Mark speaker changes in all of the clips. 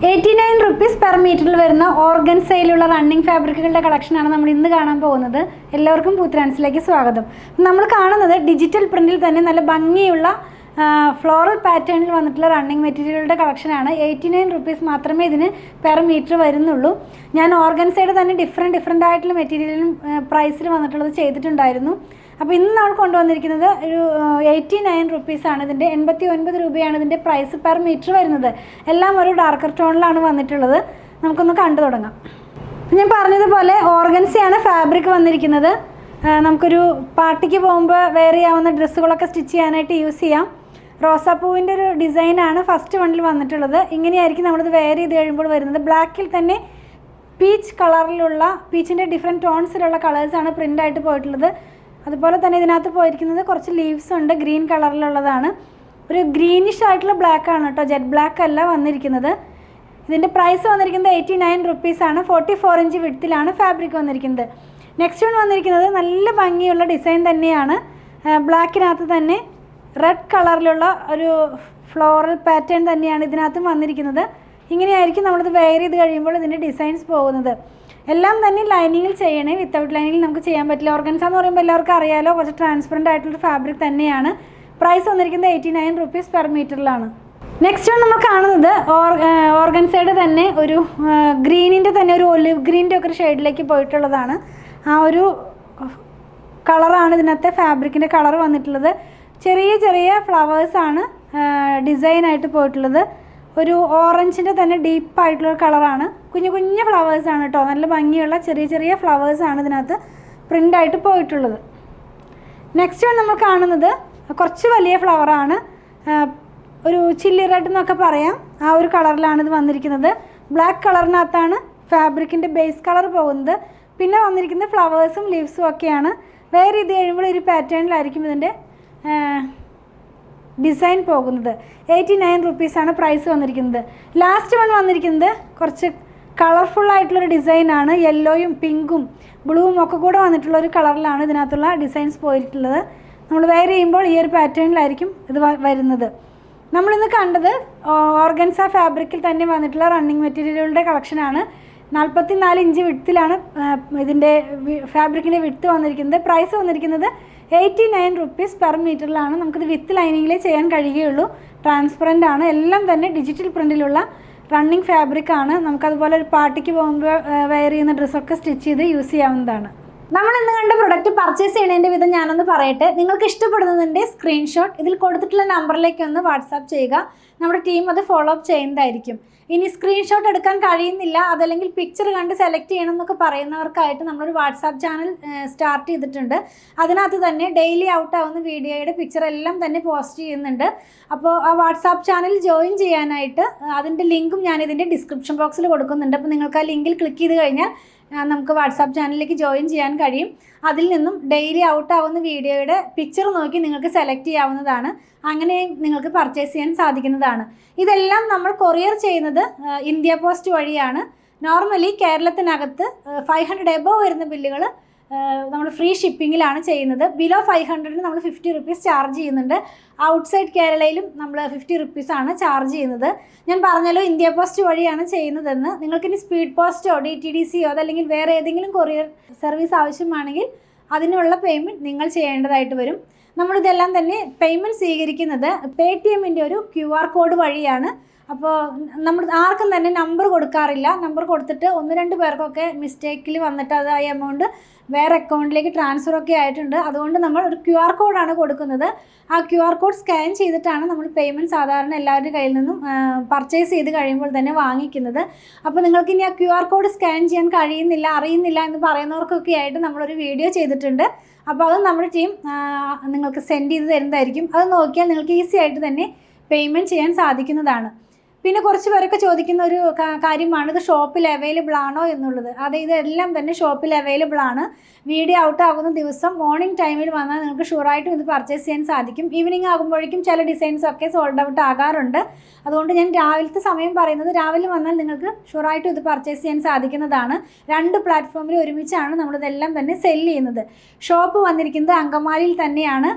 Speaker 1: 89 rupees per മീറ്ററിൽ വരുന്ന ഓർഗൻസയിലുള്ള running ഫാബ്രിക്കുകളുടെ കളക്ഷനാണ് നമ്മൾ ഇന്ന് കാണാൻ പോകുന്നത്. എല്ലാവർക്കും പൂത്രാൻസിലേക്ക് സ്വാഗതം. നമ്മൾ കാണുന്നത് ഡിജിറ്റൽ പ്രിൻറ്റിൽ തന്നെ നല്ല ഭംഗിയുള്ള ഫ്ലോറൽ പാറ്റേണിൽ വന്നിട്ടുള്ള റണ്ണിങ് മെറ്റീരിയലുകളുടെ കളക്ഷനാണ്. 89 റുപ്പീസ് മാത്രമേ ഇതിന് പെർ മീറ്റർ വരുന്നുള്ളൂ. ഞാൻ ഓർഗൻസയുടെ തന്നെ ഡിഫറെൻ്റ് ആയിട്ടുള്ള മെറ്റീരിയലും പ്രൈസിൽ വന്നിട്ടുള്ളത് ചെയ്തിട്ടുണ്ടായിരുന്നു. അപ്പോൾ ഇന്ന് നമ്മൾ കൊണ്ടുവന്നിരിക്കുന്നത് ഒരു 89 റുപ്പീസാണ്. ഇതിൻ്റെ 89 രൂപയാണ് ഇതിൻ്റെ പ്രൈസ് പെർ മീറ്റർ വരുന്നത്. എല്ലാം ഒരു ഡാർക്കർ ടോണിലാണ് വന്നിട്ടുള്ളത്. നമുക്കൊന്ന് കണ്ടു തുടങ്ങാം. ഞാൻ പറഞ്ഞതുപോലെ ഓർഗൻസയാണ് ഫാബ്രിക് വന്നിരിക്കുന്നത്. നമുക്കൊരു പാർട്ടിക്ക് പോകുമ്പോൾ വെയർ ചെയ്യാവുന്ന ഡ്രസ്സുകളൊക്കെ സ്റ്റിച്ച് ചെയ്യാനായിട്ട് യൂസ് ചെയ്യാം. റോസാപ്പൂവിൻ്റെ ഒരു ഡിസൈനാണ് ഫസ്റ്റ് വണ്ണിൽ വന്നിട്ടുള്ളത്. ഇങ്ങനെയായിരിക്കും നമ്മളിത് വെയർ ചെയ്ത് കഴിയുമ്പോൾ വരുന്നത്. ബ്ലാക്കിൽ തന്നെ പീച്ച് കളറിലുള്ള പീച്ചിൻ്റെ ഡിഫറെൻറ്റ് ടോൺസിലുള്ള കളേഴ്സാണ് പ്രിൻ്റായിട്ട് പോയിട്ടുള്ളത്. അതുപോലെ തന്നെ ഇതിനകത്ത് പോയിരിക്കുന്നത് കുറച്ച് ലീവ്സ് ഉണ്ട്, ഗ്രീൻ കളറിലുള്ളതാണ്. ഒരു ഗ്രീനിഷ് ആയിട്ടുള്ള ബ്ലാക്ക് ആണ് കേട്ടോ, ജെറ്റ് ബ്ലാക്ക് അല്ല വന്നിരിക്കുന്നത്. ഇതിൻ്റെ പ്രൈസ് വന്നിരിക്കുന്നത് 89 റുപ്പീസാണ്. 44 ഇഞ്ച് വിഡ്ത്തിലാണ് ഫാബ്രിക് വന്നിരിക്കുന്നത്. നെക്സ്റ്റ് വൺ വന്നിരിക്കുന്നത് നല്ല ഭംഗിയുള്ള ഡിസൈൻ തന്നെയാണ്. ബ്ലാക്കിനകത്ത് തന്നെ റെഡ് കളറിലുള്ള ഒരു ഫ്ലോറൽ പാറ്റേൺ തന്നെയാണ് ഇതിനകത്തും വന്നിരിക്കുന്നത്. ഇങ്ങനെയായിരിക്കും നമ്മളിത് വെയർ ചെയ്ത് കഴിയുമ്പോൾ ഇതിൻ്റെ ഡിസൈൻസ് പോകുന്നത്. എല്ലാം തന്നെ ലൈനിങ്ങിൽ ചെയ്യണേ, വിത്തൗട്ട് ലൈനിങ്ങിൽ നമുക്ക് ചെയ്യാൻ പറ്റില്ല. ഓർഗൻസ എന്ന് പറയുമ്പോൾ എല്ലാവർക്കും അറിയാലോ, കുറച്ച് ട്രാൻസ്പെറൻ്റ് ആയിട്ടുള്ള ഫാബ്രിക് തന്നെയാണ്. പ്രൈസ് വന്നിരിക്കുന്നത് 89 റുപ്പീസ് പെർ മീറ്ററിലാണ്. നെക്സ്റ്റ് വൺ നമ്മൾ കാണുന്നത് ഓർഗൻസയുടെ തന്നെ ഒരു ഗ്രീനിൻ്റെ തന്നെ ഒരു ഒലിവ് ഗ്രീൻ്റെ ഒക്കെ ഒരു ഷെയ്ഡിലേക്ക് പോയിട്ടുള്ളതാണ്. ആ ഒരു കളറാണ് ഇതിനകത്തെ ഫാബ്രിക്കിൻ്റെ കളർ വന്നിട്ടുള്ളത്. ചെറിയ ചെറിയ ഫ്ലവേഴ്സാണ് ഡിസൈനായിട്ട് പോയിട്ടുള്ളത്. ഒരു ഓറഞ്ചിൻ്റെ തന്നെ ഡീപ്പായിട്ടുള്ളൊരു കളറാണ്. കുഞ്ഞു കുഞ്ഞു ഫ്ലവേഴ്സാണ് കേട്ടോ, നല്ല ഭംഗിയുള്ള ചെറിയ ചെറിയ ഫ്ലവേഴ്സാണ് ഇതിനകത്ത് പ്രിൻ്റായിട്ട് പോയിട്ടുള്ളത്. നെക്സ്റ്റ് നമ്മൾ കാണുന്നത് കുറച്ച് വലിയ ഫ്ലവറാണ്. ഒരു ചില്ലി റെഡ് എന്നൊക്കെ പറയാം, ആ ഒരു കളറിലാണ് ഇത് വന്നിരിക്കുന്നത്. ബ്ലാക്ക് കളറിനകത്താണ് ഫാബ്രിക്കിൻ്റെ ബേസ് കളർ പോകുന്നത്. പിന്നെ വന്നിരിക്കുന്നത് ഫ്ലവേഴ്സും ലീവ്സും ഒക്കെയാണ്. വെയർ ചെയ്ത് കഴിയുമ്പോൾ ഒരു പാറ്റേണിലായിരിക്കും ഇതിൻ്റെ ഡിസൈൻ പോകുന്നത്. 89 റുപ്പീസാണ് പ്രൈസ് വന്നിരിക്കുന്നത്. ലാസ്റ്റ് വൺ വന്നിരിക്കുന്നത് കുറച്ച് കളർഫുള്ളായിട്ടുള്ളൊരു ഡിസൈനാണ്. യെല്ലോയും പിങ്കും ബ്ലൂവും ഒക്കെ കൂടെ വന്നിട്ടുള്ളൊരു കളറിലാണ് ഇതിനകത്തുള്ള ഡിസൈൻസ് പോയിട്ടുള്ളത്. നമ്മൾ വെയർ ചെയ്യുമ്പോൾ ഈ ഒരു പാറ്റേണിലായിരിക്കും ഇത് വരുന്നത്. നമ്മളിന്ന് കണ്ടത് ഓർഗൻസ ഫാബ്രിക്കിൽ തന്നെ വന്നിട്ടുള്ള റണ്ണിങ് മെറ്റീരിയലുകളുടെ കളക്ഷനാണ്. 44 ഇഞ്ച് വിഡ്ത്തിലാണ് ഇതിൻ്റെ ഫാബ്രിക്കിൻ്റെ വിഡ്ത്ത് വന്നിരിക്കുന്നത്. പ്രൈസ് വന്നിരിക്കുന്നത് 89 റുപ്പീസ് പെർ മീറ്ററിലാണ്. നമുക്കിത് വിത്ത് ലൈനിങ്ങിലേ ചെയ്യാൻ കഴിയുകയുള്ളൂ. ട്രാൻസ്പെറൻ്റ് ആണ്. എല്ലാം തന്നെ ഡിജിറ്റൽ പ്രിൻറ്റിലുള്ള റണ്ണിങ് ഫാബ്രിക്കാണ്. നമുക്കതുപോലെ ഒരു പാർട്ടിക്ക് പോകുമ്പോൾ വെയർ ചെയ്യുന്ന ഡ്രസ്സൊക്കെ സ്റ്റിച്ച് ചെയ്ത് യൂസ് ചെയ്യാവുന്നതാണ്. നമ്മൾ ഇന്ന് കണ്ട പ്രൊഡക്റ്റ് പർച്ചേസ് ചെയ്യുന്നതിൻ്റെ വിധം ഞാനൊന്ന് പറയട്ടെ. നിങ്ങൾക്ക് ഇഷ്ടപ്പെടുന്നതിൻ്റെ സ്ക്രീൻഷോട്ട് ഇതിൽ കൊടുത്തിട്ടുള്ള നമ്പറിലേക്ക് ഒന്ന് വാട്സാപ്പ് ചെയ്യുക. നമ്മുടെ ടീം അത് ഫോളോ അപ്പ് ചെയ്യുന്നതായിരിക്കും. ഇനി സ്ക്രീൻഷോട്ട് എടുക്കാൻ കഴിയുന്നില്ല, അതല്ലെങ്കിൽ പിക്ചർ കണ്ട് സെലക്ട് ചെയ്യണം എന്നൊക്കെ പറയുന്നവർക്കായിട്ട് നമ്മളൊരു വാട്സാപ്പ് ചാനൽ സ്റ്റാർട്ട് ചെയ്തിട്ടുണ്ട്. അതിനകത്ത് തന്നെ ഡെയിലി ഔട്ട് ആവുന്ന വീഡിയോയുടെ പിക്ചർ എല്ലാം തന്നെ പോസ്റ്റ് ചെയ്യുന്നുണ്ട്. അപ്പോൾ ആ വാട്സാപ്പ് ചാനൽ ജോയിൻ ചെയ്യാനായിട്ട് അതിൻ്റെ ലിങ്കും ഞാനിതിൻ്റെ ഡിസ്ക്രിപ്ഷൻ ബോക്സിൽ കൊടുക്കുന്നുണ്ട്. അപ്പോൾ നിങ്ങൾക്ക് ആ ലിങ്കിൽ ക്ലിക്ക് ചെയ്ത് കഴിഞ്ഞാൽ നമുക്ക് വാട്സാപ്പ് ചാനലിലേക്ക് ജോയിൻ ചെയ്യാൻ കഴിയും. അതിൽ നിന്നും ഡെയിലി ഔട്ട് ആവുന്ന വീഡിയോയുടെ പിക്ചർ നോക്കി നിങ്ങൾക്ക് സെലക്ട് ചെയ്യാവുന്നതാണ്. അങ്ങനെ നിങ്ങൾക്ക് പർച്ചേസ് ചെയ്യാൻ സാധിക്കുന്നതാണ്. ഇതെല്ലാം നമ്മൾ കൊറിയർ ചെയ്യുന്നത് ഇന്ത്യ പോസ്റ്റ് വഴിയാണ്. നോർമലി കേരളത്തിനകത്ത് 500 എബോവ് വരുന്ന ബില്ലുകൾ നമ്മൾ ഫ്രീ ഷിപ്പിങ്ങിലാണ് ചെയ്യുന്നത്. ബിലോ 500 നമ്മൾ 50 റുപ്പീസ് ചാർജ് ചെയ്യുന്നുണ്ട്. ഔട്ട്സൈഡ് കേരളയിലും നമ്മൾ 50 റുപ്പീസാണ് ചാർജ് ചെയ്യുന്നത്. ഞാൻ പറഞ്ഞല്ലോ ഇന്ത്യ പോസ്റ്റ് വഴിയാണ് ചെയ്യുന്നതെന്ന്. നിങ്ങൾക്കിനി സ്പീഡ് പോസ്റ്റോ DTDCയോ അതല്ലെങ്കിൽ വേറെ ഏതെങ്കിലും കൊറിയർ സർവീസ് ആവശ്യമാണെങ്കിൽ അതിനുള്ള പേയ്മെൻറ്റ് നിങ്ങൾ ചെയ്യേണ്ടതായിട്ട് വരും. നമ്മളിതെല്ലാം തന്നെ പേയ്മെൻറ്റ് സ്വീകരിക്കുന്നത് പേടിഎമ്മിൻ്റെ ഒരു QR കോഡ് വഴിയാണ്. അപ്പോൾ നമ്മൾ ആർക്കും തന്നെ നമ്പർ കൊടുക്കാറില്ല. നമ്പർ കൊടുത്തിട്ട് 1-2 പേർക്കൊക്കെ മിസ്റ്റേക്കിൽ വന്നിട്ട് അത് ആ എമൗണ്ട് വേറെ അക്കൗണ്ടിലേക്ക് ട്രാൻസ്ഫർ ഒക്കെ ആയിട്ടുണ്ട്. അതുകൊണ്ട് നമ്മൾ ഒരു QR കോഡാണ് കൊടുക്കുന്നത്. ആ QR കോഡ് സ്കാൻ ചെയ്തിട്ടാണ് നമ്മൾ പേയ്മെൻറ്റ് സാധാരണ എല്ലാവരുടെ കയ്യിൽ നിന്നും പർച്ചേസ് ചെയ്ത് കഴിയുമ്പോൾ തന്നെ വാങ്ങിക്കുന്നത്. അപ്പോൾ നിങ്ങൾക്ക് ഇനി ആ QR കോഡ് സ്കാൻ ചെയ്യാൻ കഴിയുന്നില്ല, അറിയുന്നില്ല എന്ന് പറയുന്നവർക്കൊക്കെ ആയിട്ട് നമ്മളൊരു വീഡിയോ ചെയ്തിട്ടുണ്ട്. അപ്പോൾ അത് നമ്മുടെ ടീം നിങ്ങൾക്ക് സെൻഡ് ചെയ്ത് തരുന്നതായിരിക്കും. അത് നോക്കിയാൽ നിങ്ങൾക്ക് ഈസി ആയിട്ട് തന്നെ പേയ്മെൻറ്റ് ചെയ്യാൻ സാധിക്കുന്നതാണ്. പിന്നെ കുറച്ച് പേരൊക്കെ ചോദിക്കുന്ന ഒരു കാര്യമാണ് ഇത് ഷോപ്പിൽ അവൈലബിൾ ആണോ എന്നുള്ളത്. അതെ, ഇതെല്ലാം തന്നെ ഷോപ്പിൽ അവൈലബിൾ ആണ്. വീഡിയോ ഔട്ട് ആകുന്ന ദിവസം മോർണിംഗ് ടൈമിൽ വന്നാൽ നിങ്ങൾക്ക് ഷുവറായിട്ടും ഇത് പർച്ചേസ് ചെയ്യാൻ സാധിക്കും. ഈവനിങ് ആകുമ്പോഴേക്കും ചില ഡിസൈൻസൊക്കെ സോൾഡ് ഔട്ട് ആകാറുണ്ട്. അതുകൊണ്ട് ഞാൻ രാവിലത്തെ സമയം പറയുന്നത്, രാവിലെ വന്നാൽ നിങ്ങൾക്ക് ഷുവറായിട്ടും ഇത് പർച്ചേസ് ചെയ്യാൻ സാധിക്കുന്നതാണ്. 2 പ്ലാറ്റ്ഫോമിൽ ഒരുമിച്ചാണ് നമ്മളിതെല്ലാം തന്നെ സെല്ല് ചെയ്യുന്നത്. ഷോപ്പ് വന്നിരിക്കുന്നത് അങ്കമാലിയിൽ തന്നെയാണ്.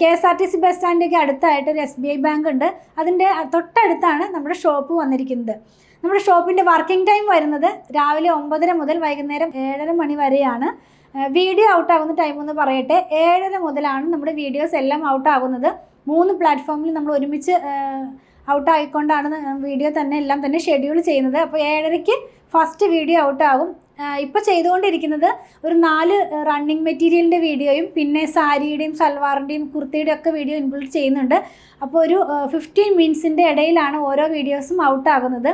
Speaker 1: KSRTC ബസ് സ്റ്റാൻഡിൻ്റെ അടുത്തായിട്ട് ഒരു SBI ബാങ്ക് ഉണ്ട്. അതിൻ്റെ തൊട്ടടുത്താണ് നമ്മുടെ ഷോപ്പ് വന്നിരിക്കുന്നത്. നമ്മുടെ ഷോപ്പിൻ്റെ വർക്കിംഗ് ടൈം വരുന്നത് രാവിലെ 9:30 മുതൽ വൈകുന്നേരം 7:30 മണി വരെയാണ്. വീഡിയോ ഔട്ടാകുന്ന ടൈം എന്ന് പറയട്ടെ, 7:30 മുതലാണ് നമ്മുടെ വീഡിയോസ് എല്ലാം ഔട്ടാകുന്നത്. 3 പ്ലാറ്റ്ഫോമിൽ നമ്മൾ ഒരുമിച്ച് ഔട്ടായിക്കൊണ്ടാണ് വീഡിയോ തന്നെ എല്ലാം തന്നെ ഷെഡ്യൂൾ ചെയ്യുന്നത്. അപ്പോൾ 7:30-ക്ക് ഫസ്റ്റ് വീഡിയോ ഔട്ടാകും. ഇപ്പോൾ ചെയ്തുകൊണ്ടിരിക്കുന്നത് ഒരു 4 റണ്ണിങ് മെറ്റീരിയലിൻ്റെ വീഡിയോയും പിന്നെ സാരിയുടെയും സൽവാറിൻ്റെയും കുർത്തിയുടെയും ഒക്കെ വീഡിയോ ഇൻക്ലൂഡ് ചെയ്യുന്നുണ്ട്. അപ്പോൾ ഒരു 15 മിനിറ്റ്സിൻ്റെ ഇടയിലാണ് ഓരോ വീഡിയോസും ഔട്ടാകുന്നത്.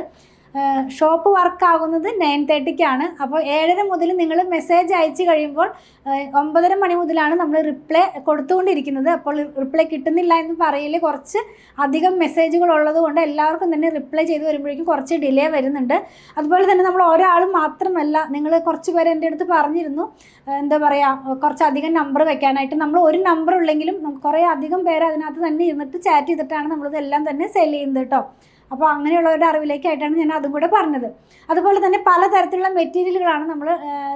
Speaker 1: ഷോപ്പ് വർക്കാകുന്നത് 9:30-ക്കാണ്. അപ്പോൾ 7:30 മുതൽ നിങ്ങൾ മെസ്സേജ് അയച്ചു കഴിയുമ്പോൾ 9:30 മണി മുതലാണ് നമ്മൾ റിപ്ലൈ കൊടുത്തുകൊണ്ടിരിക്കുന്നത്. അപ്പോൾ റിപ്ലൈ കിട്ടുന്നില്ല എന്ന് പറയൽ കുറച്ച് അധികം മെസ്സേജുകൾ ഉള്ളത് കൊണ്ട് എല്ലാവർക്കും തന്നെ റിപ്ലൈ ചെയ്ത് വരുമ്പോഴേക്കും കുറച്ച് ഡിലേ വരുന്നുണ്ട്. അതുപോലെ തന്നെ നമ്മൾ ഒരാൾ മാത്രമല്ല, നിങ്ങൾ കുറച്ച് പേര് എൻ്റെ അടുത്ത് പറഞ്ഞിരുന്നു എന്താ പറയുക കുറച്ചധികം നമ്പർ വെക്കാനായിട്ട്. നമ്മൾ ഒരു നമ്പർ ഉള്ളെങ്കിലും കുറേ അധികം പേര് അതിനകത്ത് തന്നെ ഇരുന്നിട്ട് ചാറ്റ് ചെയ്തിട്ടാണ് നമ്മളിതെല്ലാം തന്നെ സെല് ചെയ്യുന്നത് കേട്ടോ. അപ്പോൾ അങ്ങനെയുള്ളവരുടെ അറിവിലേക്കായിട്ടാണ് ഞാൻ അതും കൂടെ പറഞ്ഞത്. അതുപോലെ തന്നെ പലതരത്തിലുള്ള മെറ്റീരിയലുകളാണ് നമ്മൾ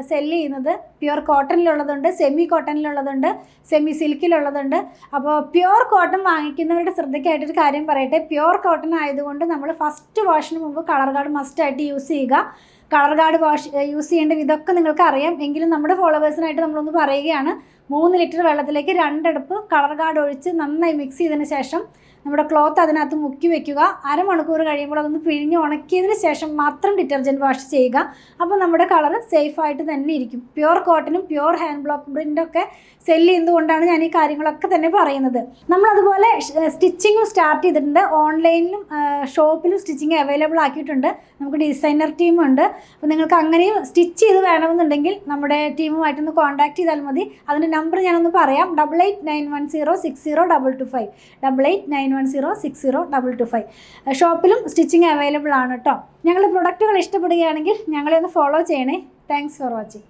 Speaker 1: സെല്ല് ചെയ്യുന്നത്. പ്യുവർ കോട്ടണിലുള്ളതുണ്ട്, സെമി കോട്ടണിലുള്ളതുണ്ട്, സെമി സിൽക്കിലുള്ളതുണ്ട്. അപ്പോൾ പ്യുവർ കോട്ടൺ വാങ്ങിക്കുന്നവരുടെ ശ്രദ്ധയ്ക്കായിട്ടൊരു കാര്യം പറയട്ടെ. പ്യുവർ കോട്ടൺ ആയതുകൊണ്ട് നമ്മൾ ഫസ്റ്റ് വാഷിന് മുമ്പ് കളർ ഗാർഡ് മസ്റ്റായിട്ട് യൂസ് ചെയ്യുക. കളർ ഗാർഡ് യൂസ് ചെയ്യേണ്ട വിധമൊക്കെ നിങ്ങൾക്ക് അറിയാം. എങ്കിലും നമ്മുടെ ഫോളോവേഴ്സിനായിട്ട് നമ്മളൊന്ന് പറയുകയാണ്. 3 ലിറ്റർ വെള്ളത്തിലേക്ക് 2 അടുപ്പ് കളർ ഗാർഡ് ഒഴിച്ച് നന്നായി മിക്സ് ചെയ്തതിന് ശേഷം നമ്മുടെ ക്ലോത്ത് അതിനകത്ത് മുക്കി വെക്കുക. 1/2 മണിക്കൂർ കഴിയുമ്പോൾ അതൊന്ന് പിഴിഞ്ഞ് ഉണക്കിയതിന് ശേഷം മാത്രം ഡിറ്റർജൻറ്റ് വാഷ് ചെയ്യുക. അപ്പോൾ നമ്മുടെ കളർ സേഫായിട്ട് തന്നെ ഇരിക്കും. പ്യുവർ കോട്ടനും പ്യുവർ ഹാൻഡ് ബ്ലോക്ക് പ്രിൻ്റൊക്കെ സെല്ല് ചെയ്യുന്നതുകൊണ്ടാണ് ഞാൻ ഈ കാര്യങ്ങളൊക്കെ തന്നെ പറയുന്നത്. നമ്മളതുപോലെ സ്റ്റിച്ചിങ്ങും സ്റ്റാർട്ട് ചെയ്തിട്ടുണ്ട്. ഓൺലൈനിലും ഷോപ്പിലും സ്റ്റിച്ചിങ് അവൈലബിൾ ആക്കിയിട്ടുണ്ട്. നമുക്ക് ഡിസൈനർ ടീമുണ്ട്. അപ്പോൾ നിങ്ങൾക്ക് അങ്ങനെയും സ്റ്റിച്ച് ചെയ്ത് വേണമെന്നുണ്ടെങ്കിൽ നമ്മുടെ ടീമുമായിട്ടൊന്ന് കോൺടാക്ട് ചെയ്താൽ മതി. അതിൻ്റെ നമ്പർ ഞാനൊന്ന് പറയാം. 8891060225 8891060225. ഷോപ്പിലും സ്റ്റിച്ചിങ് അവൈലബിൾ ആണ് കേട്ടോ. ഞങ്ങളുടെ പ്രൊഡക്റ്റുകൾ ഇഷ്ടപ്പെടുകയാണെങ്കിൽ ഞങ്ങളെ ഒന്ന് ഫോളോ ചെയ്യണേ. Thanks for watching.